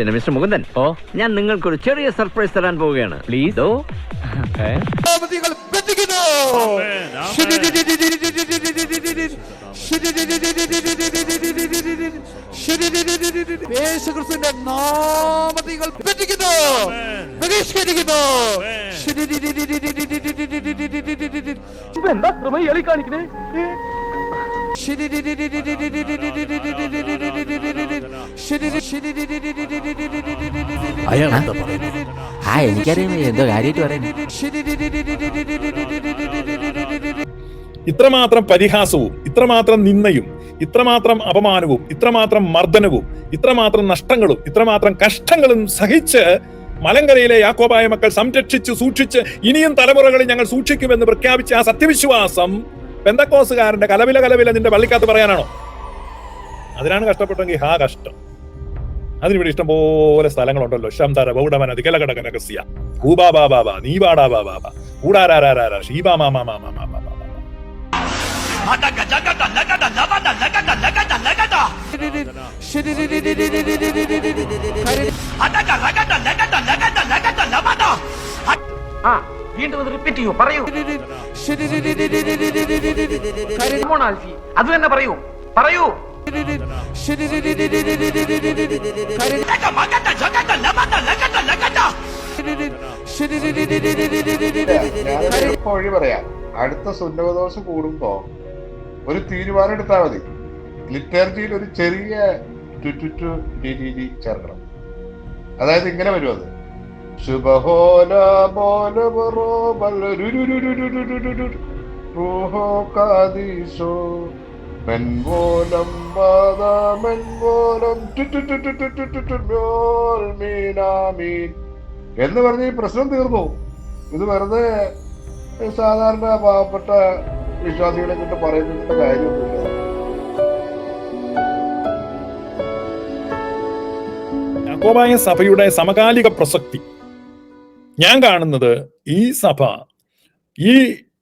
പിന്നെ മിസ്റ്റർ മുകുന്ദൻ, ഞാൻ നിങ്ങൾക്കൊരു ചെറിയ സർപ്രൈസ് തരാൻ പോവുകയാണ്. പ്ലീസ്. യേശുക്രിസ്തുവിന്റെ നാമത്തിൽ പെറ്റിക്കുന്നു, ബഹിഷ്കരിക്കുന്നു. എന്താ എളി കാണിക്കുന്നേ? എനിക്കറിയാം എന്തോ കാര്യമായിട്ട് പറയുന്നത്. ഇത്രമാത്രം പരിഹാസവും ഇത്രമാത്രം നിന്ദയും ഇത്രമാത്രം അപമാനവും ഇത്രമാത്രം മർദ്ദനവും ഇത്രമാത്രം നഷ്ടങ്ങളും ഇത്രമാത്രം കഷ്ടങ്ങളും സഹിച്ച് മലങ്കരയിലെ യാക്കോബായ മക്കൾ സംരക്ഷിച്ച് സൂക്ഷിച്ച് ഇനിയും തലമുറകളിൽ ഞങ്ങൾ സൂക്ഷിക്കുമെന്ന് പ്രഖ്യാപിച്ച ആ സത്യവിശ്വാസം പെന്തക്കോസുകാരന്റെ കലവില നിന്റെ പള്ളിക്കകത്ത് പറയാനാണോ? അതിനാണ് കഷ്ടപ്പെട്ടെങ്കിൽ കഷ്ടം. അതിനിവിടെ ഇഷ്ടംപോലെ സ്ഥലങ്ങളുണ്ടല്ലോ. ശംതര ബൗഡമന ദികലകടക രഹസ്യ ഊബാബാ ബാബാ നീവാടാ ബാബാ ഊടാരാരാരാ ഷീബാ മാമാ മാമാ മാമാ വീണ്ടും റിപ്പീറ്റ് ചെയ്യൂ, പറയൂ. അത് തന്നെ പറയൂ, പറയൂ. വഴി പറയാം. അടുത്ത സുന്നതദോഷ കൂടുമ്പോ ഒരു തീരുമാനം എടുത്താൽ മതി. ലിറ്റർജിയിൽ ഒരു ചെറിയ ചേർക്കണം. അതായത് ഇങ്ങനെ വരും അത് ശുഭഹോല എന്ന് പറഞ്ഞ് ഈ പ്രശ്നം തീർന്നു. ഇത് വെറുതെ സാധാരണ പാവപ്പെട്ട വിശ്വാസികളെ കൊണ്ട് പറയുന്നതിന്റെ കാര്യമൊന്നുമില്ല. യാക്കോബായ സഭയുടെ സമകാലിക പ്രസക്തി ഞാൻ കാണുന്നത്, ഈ സഭ ഈ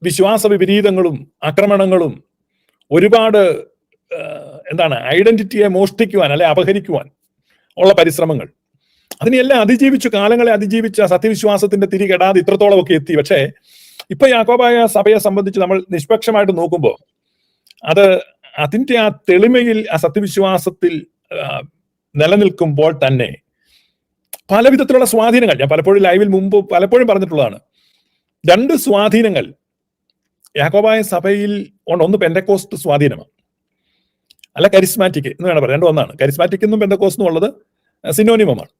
വിശ്വാസ വിപരീതങ്ങളും ആക്രമണങ്ങളും ഒരുപാട് ഐഡന്റിറ്റിയെ മോഷ്ടിക്കുവാൻ അല്ലെ അപഹരിക്കുവാൻ ഉള്ള പരിശ്രമങ്ങൾ, അതിനെല്ലാം അതിജീവിച്ചു, കാലങ്ങളെ അതിജീവിച്ച സത്യവിശ്വാസത്തിന്റെ തിരികെടാതെ ഇത്രത്തോളമൊക്കെ എത്തി. പക്ഷേ ഇപ്പൊ യാക്കോബായ സഭയെ സംബന്ധിച്ച് നമ്മൾ നിഷ്പക്ഷമായിട്ട് നോക്കുമ്പോൾ അതിന്റെ ആ തെളിമയിൽ ആ സത്യവിശ്വാസത്തിൽ നിലനിൽക്കുമ്പോൾ തന്നെ പല വിധത്തിലുള്ള സ്വാധീനങ്ങൾ, ഞാൻ പലപ്പോഴും ലൈവിൽ മുമ്പ് പലപ്പോഴും പറഞ്ഞിട്ടുള്ളതാണ്. രണ്ട് സ്വാധീനങ്ങൾ യാക്കോബായ സഭയിൽ ഒന്ന് പെന്തക്കോസ്റ്റ് സ്വാധീനമാണ്, അല്ല കരിസ്മാറ്റിക് എന്ന് വേണം പറയാം. രണ്ടും ഒന്നാണ്. കരിസ്മാറ്റിക് എന്നും പെന്തക്കോസ്റ്റും ഉള്ളത് സിനോണിമമാണ്,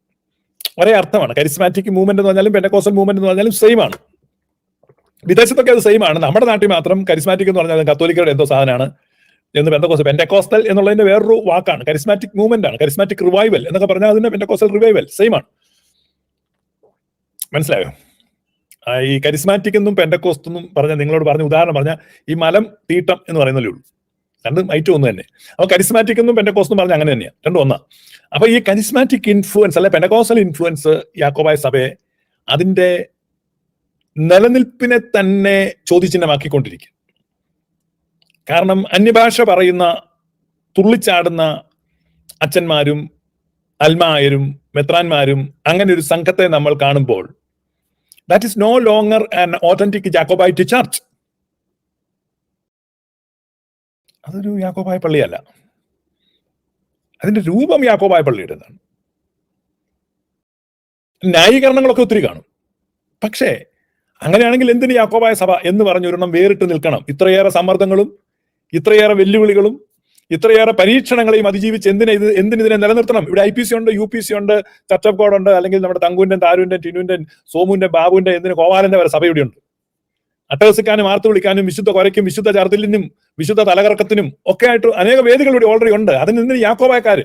ഒരേ അർത്ഥമാണ്. കരിസ്മാറ്റിക് മൂവ്മെന്റ് എന്ന് പറഞ്ഞാലും പെന്തക്കോസ്റ്റൽ മൂവ്മെന്റ് എന്ന് പറഞ്ഞാലും സെയിം ആണ്. വിദേശത്തൊക്കെ അത് സെയിം ആണ്. നമ്മുടെ നാട്ടിൽ മാത്രം കരിസ്മാറ്റിക് എന്ന് പറഞ്ഞാൽ കത്തോലിക്കരുടെ എന്തോ സാധനമാണ് എന്ന് പെന്തക്കോസ്റ്റൽ എന്നുള്ളതിന്റെ വേറൊരു വാക്കാണ്. കരിസ്മാറ്റിക് മൂവ്മെന്റ് ആണ്, കരിസ്മാറ്റിക് റിവൈവൽ എന്നൊക്കെ പറഞ്ഞാൽ അതിന്റെ പെന്തക്കോസ്റ്റൽ റിവൈവൽ സെയിം ആണ്. മനസ്സിലായോ? ഈ കരിസ്മാറ്റിക് എന്നും പെന്തക്കോസ്റ്റ് എന്നും പറഞ്ഞാൽ നിങ്ങളോട് പറഞ്ഞ ഉദാഹരണം പറഞ്ഞാൽ ഈ മലം തീട്ടം എന്ന് പറയുന്നതേ ഉള്ളൂ. രണ്ടും ഐറ്റം ഒന്ന് തന്നെ. അപ്പൊ കരിസ്മാറ്റിക് എന്നും പെന്തക്കോസ്റ്റ് എന്നും പറഞ്ഞാൽ അങ്ങനെ തന്നെയാണ്, രണ്ടും ഒന്നാ. അപ്പൊ ഈ കരിസ്മാറ്റിക് ഇൻഫ്ലുവൻസ് അല്ലെ പെന്തക്കോസ്റ്റൽ ഇൻഫ്ലുവൻസ് യാക്കോബായ സഭയെ അതിന്റെ നിലനിൽപ്പിനെ തന്നെ ചോദ്യചിഹ്നമാക്കിക്കൊണ്ടിരിക്കും. കാരണം അന്യഭാഷ പറയുന്ന തുള്ളിച്ചാടുന്ന അച്ഛന്മാരും അൽമായരും മെത്രാന്മാരും അങ്ങനെ ഒരു സംഘത്തെ നമ്മൾ കാണുമ്പോൾ that is no longer an authentic Jacobite church. അതൊരു യാക്കോബായ പള്ളിയല്ല, അതിന്റെ രൂപം യാക്കോബായ പള്ളിയുടേതാണ്. ന്യായീകരണങ്ങളൊക്കെ ഒത്തിരി കാണും. പക്ഷേ അങ്ങനെയാണെങ്കിൽ എന്തിന് യാക്കോബായ സഭ എന്ന് പറഞ്ഞൊരെണ്ണം വേറിട്ട് നിൽക്കണം? ഇത്രയേറെ സമ്മർദ്ദങ്ങളും ഇത്രയേറെ വെല്ലുവിളികളും ഇത്രയേറെ പരീക്ഷണങ്ങളെയും അതിജീവിച്ച് എന്തിനെ നിലനിർത്തണം? ഇവിടെ IPC ഉണ്ട്, UPC ഉണ്ട്, ചർച്ച് ഓഫ് ഗോഡ് ഉണ്ട്, അല്ലെങ്കിൽ നമ്മുടെ തങ്കുവിന്റെ താരുവിന്റെ ടിനുവിന്റെ സോമുവിന്റെ ബാബുവിന്റെ കോവാലന്റെ വരെ സഭ ഇവിടെ ഉണ്ട്. അട്ടഹസിക്കാനും ആർത്തു വിളിക്കാനും വിശുദ്ധ കൊരയ്ക്കും വിശുദ്ധ ചാർത്തിലിനും വിശുദ്ധ തലകറക്കത്തിനും ഒക്കെ ആയിട്ട് അനേക വേദികൾ ഇവിടെ ഓൾറെഡി ഉണ്ട്. അതിന് യാക്കോബായക്കാര്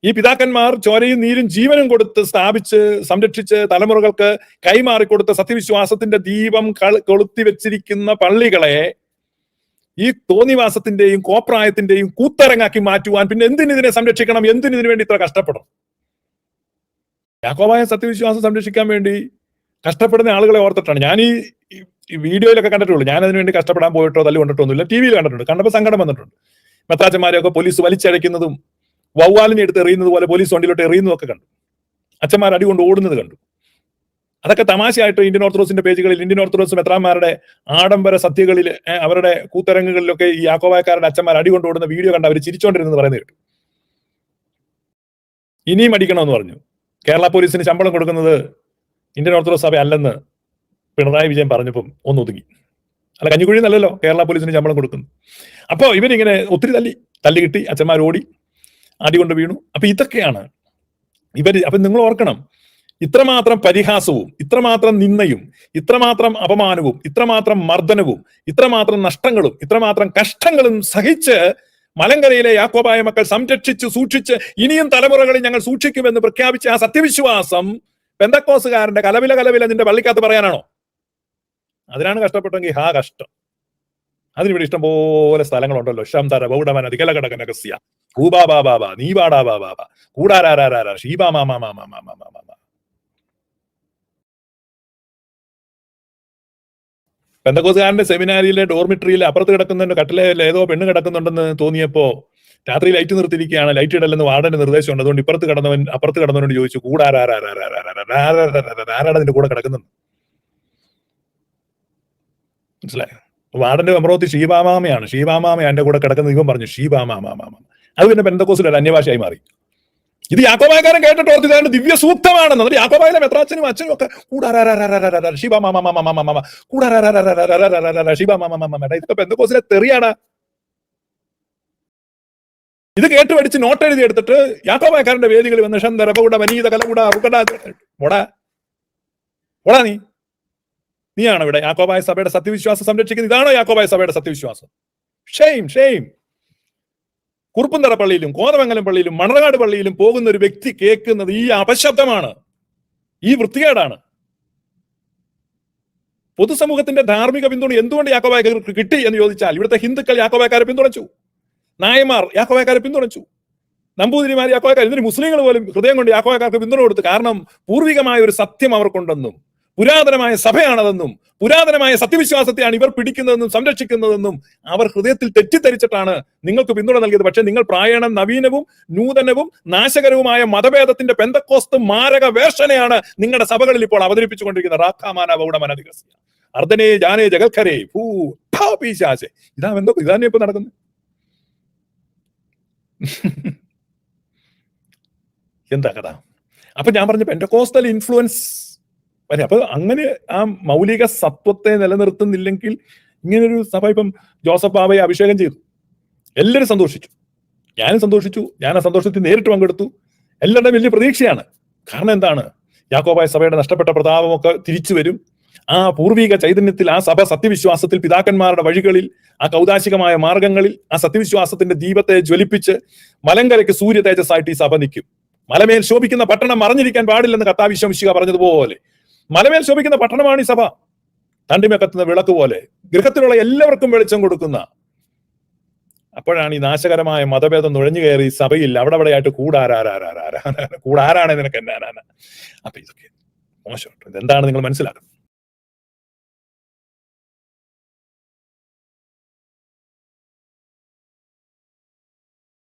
ഈ പിതാക്കന്മാർ ചോരയും നീരും ജീവനും കൊടുത്ത് സ്ഥാപിച്ച് സംരക്ഷിച്ച് തലമുറകൾക്ക് കൈമാറിക്കൊടുത്ത സത്യവിശ്വാസത്തിന്റെ ദീപം കൊളുത്തി വെച്ചിരിക്കുന്ന പള്ളികളെ ഈ തോന്നിവാസത്തിന്റെയും കോപ്രായത്തിന്റെയും കൂത്തരങ്ങാക്കി മാറ്റുവാൻ പിന്നെ എന്തിനിതിനെ സംരക്ഷിക്കണം? എന്തിനു വേണ്ടി ഇത്ര കഷ്ടപ്പെടണം? യാക്കോബായ സത്യവിശ്വാസം സംരക്ഷിക്കാൻ വേണ്ടി കഷ്ടപ്പെടുന്ന ആളുകളെ ഓർത്തിട്ടാണ് ഞാൻ ഈ വീഡിയോയിലൊക്കെ കണ്ടിട്ടുള്ളൂ. ഞാൻ അതിനുവേണ്ടി കഷ്ടപ്പെടാൻ പോയിട്ടോ തല്ലു കൊണ്ടിട്ടൊന്നുമില്ല. TV യിൽ കണ്ടിട്ടുണ്ട്, കണ്ടപ്പോൾ സങ്കടം വന്നിട്ടുണ്ട്. മെത്താച്ചന്മാരെയൊക്കെ പോലീസ് വലിച്ചഴയ്ക്കുന്നതും വവ്വാലിനെ എടുത്ത് എറിയുന്നത് പോലെ പോലീസ് വണ്ടിയിലോട്ട് എറിയുന്നതും ഒക്കെ കണ്ടു. അച്ഛന്മാർ അടികൊണ്ട് ഓടുന്നത് കണ്ടു. അതൊക്കെ തമാശയായിട്ട് ഇന്ത്യൻ ഓർത്തഡോക്സിന്റെ പേജുകളിൽ ഇന്ത്യൻ ഓർത്തഡോക്സ് മെത്രാന്മാരുടെ ആഡംബര സത്യകളിൽ അവരുടെ കൂത്തരങ്ങുകളിലൊക്കെ ഈ യാക്കോബായക്കാരുടെ അച്ഛന്മാർ അടികൊണ്ട് ഓടുന്ന വീഡിയോ കണ്ട് അവർ ചിരിച്ചോണ്ടിരുന്നത് പറയുന്നത് കേട്ടു. ഇനിയും അടിക്കണമെന്ന് പറഞ്ഞു. കേരള പോലീസിന് ശമ്പളം കൊടുക്കുന്നത് ഇന്ത്യൻ ഓർത്തഡോക്സ് സഭ അല്ലെന്ന് പിണറായി വിജയൻ പറഞ്ഞപ്പം ഒന്ന് ഒതുങ്ങി. അല്ല, കഞ്ഞിക്കുഴി നല്ലല്ലോ കേരള പോലീസിന് ശമ്പളം കൊടുക്കുന്നു. അപ്പോൾ ഇവരിങ്ങനെ ഒത്തിരി തല്ലി കിട്ടി, അച്ഛന്മാർ ഓടി, അടികൊണ്ട് വീണു. അപ്പൊ ഇതൊക്കെയാണ് ഇവര്. അപ്പൊ നിങ്ങൾ ഓർക്കണം, ഇത്രമാത്രം പരിഹാസവും ഇത്രമാത്രം നിന്ദയും ഇത്രമാത്രം അപമാനവും ഇത്രമാത്രം മർദ്ദനവും ഇത്രമാത്രം നഷ്ടങ്ങളും ഇത്രമാത്രം കഷ്ടങ്ങളും സഹിച്ച് മലങ്കരയിലെ യാക്കോബായ മക്കൾ സംരക്ഷിച്ച് സൂക്ഷിച്ച് ഇനിയും തലമുറകളിൽ ഞങ്ങൾ സൂക്ഷിക്കുമെന്ന് പ്രഖ്യാപിച്ച ആ സത്യവിശ്വാസം പെന്തക്കോസുകാരന്റെ കലവില നിന്റെ പള്ളിക്കകത്ത് പറയാനാണോ? അതിനാണ് കഷ്ടപ്പെട്ടെങ്കിൽ കഷ്ടം. അതിനിവിടെ ഇഷ്ടം പോലെ സ്ഥലങ്ങളുണ്ടല്ലോ. ശംതര ബൗഡമന ദികലകടകനകസ്യ ഭൂബാബാബാബ നീബാടാബാബാബ കൂടാരാരാരാര ഷീബാമാമാമാമാമാമാമാ. പെന്തക്കോസുകാരന്റെ സെമിനാരിയിലെ ഡോർമിറ്ററിയിൽ അപ്പുറത്ത് കിടക്കുന്നുണ്ട്, കട്ടിലേൽ ഏതോ പെണ്ണ് കിടക്കുന്നുണ്ടെന്ന് തോന്നിയപ്പോ രാത്രി ലൈറ്റ് നിർത്തിയിരിക്കുകയാണ്. ലൈറ്റ് ഇടല്ലെന്ന് വാർഡന്റെ നിർദ്ദേശമുണ്ട്. അതുകൊണ്ട് അപ്പുറത്ത് കിടന്നവനോട് ചോദിച്ചു, ആരാണ് അതിന്റെ കൂടെ കിടക്കുന്നത്? മനസ്സിലായോ? വാർഡന്റെ അമറോത്തി ഷീബാമാമയാണ്. ഷീബാമാമ എന്റെ കൂടെ കിടക്കുന്ന ഇവൻ പറഞ്ഞു ഷീബാമാമാമാമ. അത് പിന്നെ പെന്തക്കോസിൽ ഒരു അന്യഭാഷയായി മാറി. ഇത് യാക്കോബായക്കാരൻ കേട്ടിട്ട് ഓർത്തിതാണ് ദിവ്യ സൂക്തമാണെന്ന്. എന്നിട്ട് യാക്കോബായിലെ മെത്രാച്ചനും അച്ഛനും ഒക്കെ ഇതൊക്കെ പെന്തക്കോസിലെ തെറിയാണ്. ഇത് കേട്ട് പഠിച്ച് നോട്ട് എഴുതി എടുത്തിട്ട് യാക്കോബായക്കാരന്റെ വേദികളിൽ വന്ന് ഷന്തരപകൂട വനീത കലകൂട ഓടാ നീയാണോ ഇവിടെ യാക്കോബായ സഭയുടെ സത്യവിശ്വാസം സംരക്ഷിക്കുന്നത്? ഇതാണോ യാക്കോബായ സഭയുടെ സത്യവിശ്വാസം? ഷെയിം. കുറുപ്പന്തറ പള്ളിയിലും കോതമംഗലം പള്ളിയിലും മണർകാട് പള്ളിയിലും പോകുന്ന ഒരു വ്യക്തി കേൾക്കുന്നത് ഈ അപശബ്ദമാണ്, ഈ വൃത്തികേടാണ്. പൊതുസമൂഹത്തിന്റെ ധാർമ്മിക പിന്തുണ എന്തുകൊണ്ട് യാക്കോബായക്കാർക്ക് കിട്ടി എന്ന് ചോദിച്ചാൽ, ഇവിടുത്തെ ഹിന്ദുക്കൾ യാക്കോബായക്കാരെ പിന്തുണച്ചു, നായന്മാർ യാക്കോബായക്കാരെ പിന്തുണച്ചു, നമ്പൂതിരിമാർ യാക്കോബായക്കാർ, ഇതിന് മുസ്ലിങ്ങൾ പോലും ഹൃദയം കൊണ്ട് യാക്കോബായക്കാർക്ക് പിന്തുണ കൊടുത്തു. കാരണം പൂർവികമായ ഒരു സത്യം അവർക്കുണ്ടെന്നും പുരാതനമായ സഭയാണതെന്നും പുരാതനമായ സത്യവിശ്വാസത്തെയാണ് ഇവർ പിടിക്കുന്നതെന്നും സംരക്ഷിക്കുന്നതെന്നും അവർ ഹൃദയത്തിൽ തെറ്റിദ്ധരിച്ചിട്ടാണ് നിങ്ങൾക്ക് പിന്തുണ നൽകിയത്. പക്ഷെ നിങ്ങൾ പ്രായണ നവീനവും നൂതനവും നാശകരവുമായ മതഭേദത്തിന്റെ പെന്തക്കോസ്ത് മാരക വേഷനെയാണ് നിങ്ങളുടെ സഭകളിൽ ഇപ്പോൾ അവതരിപ്പിച്ചുകൊണ്ടിരിക്കുന്നത്. റാഖാമാന ബൗഡമനദികസ്യ അർദ്ധനേ ജാനേ ജഗൽഖരേ ഭൂപിശാചേ. ഇതാണ് ഇപ്പൊ നടക്കുന്നത്. എന്താ കഥ? അപ്പൊ ഞാൻ പറഞ്ഞു പെന്തക്കോസ്റ്റൽ ഇൻഫ്ലുവൻസ് വരെ. അപ്പൊ അങ്ങനെ ആ മൗലിക സത്വത്തെ നിലനിർത്തുന്നില്ലെങ്കിൽ ഇങ്ങനൊരു സഭ, ഇപ്പം ജോസഫ് ബാബയെ അഭിഷേകം ചെയ്തു, എല്ലാവരും സന്തോഷിച്ചു, ഞാനും സന്തോഷിച്ചു, ഞാൻ ആ സന്തോഷത്തിൽ നേരിട്ട് പങ്കെടുത്തു. എല്ലാവരുടെയും വലിയ പ്രതീക്ഷയാണ്. കാരണം എന്താണ്? യാക്കോബായ സഭയുടെ നഷ്ടപ്പെട്ട പ്രതാപമൊക്കെ തിരിച്ചു വരും. ആ പൂർവിക ചൈതന്യത്തിൽ, ആ സഭ സത്യവിശ്വാസത്തിൽ, പിതാക്കന്മാരുടെ വഴികളിൽ, ആ കൗദാശികമായ മാർഗങ്ങളിൽ ആ സത്യവിശ്വാസത്തിന്റെ ദീപത്തെ ജ്വലിപ്പിച്ച് മലങ്കരയ്ക്ക് സൂര്യ തേജസ്സായിട്ട് ഈ സഭ നിൽക്കും. മലമേൽ ശോഭിക്കുന്ന പട്ടണം മറഞ്ഞിരിക്കാൻ പാടില്ലെന്ന് കർത്താവ് ഈശോ പറഞ്ഞതുപോലെ മലമേൽ ശോഭിക്കുന്ന പട്ടണമാണ് ഈ സഭ. തണ്ടിമേ കത്തുന്ന വിളക്ക് പോലെ ഗൃഹത്തിലുള്ള എല്ലാവർക്കും വെളിച്ചം കൊടുക്കുന്ന. അപ്പോഴാണ് ഈ നാശകരമായ മതഭേദം നുഴഞ്ഞു കയറി സഭയിൽ അവിടെയായിട്ട് കൂടാരാണ് നിനക്ക് എന്നാനാണ്. അപ്പൊ ഇതൊക്കെ മോശം. ഇതെന്താണ് നിങ്ങൾ മനസ്സിലാക്കുന്നത്?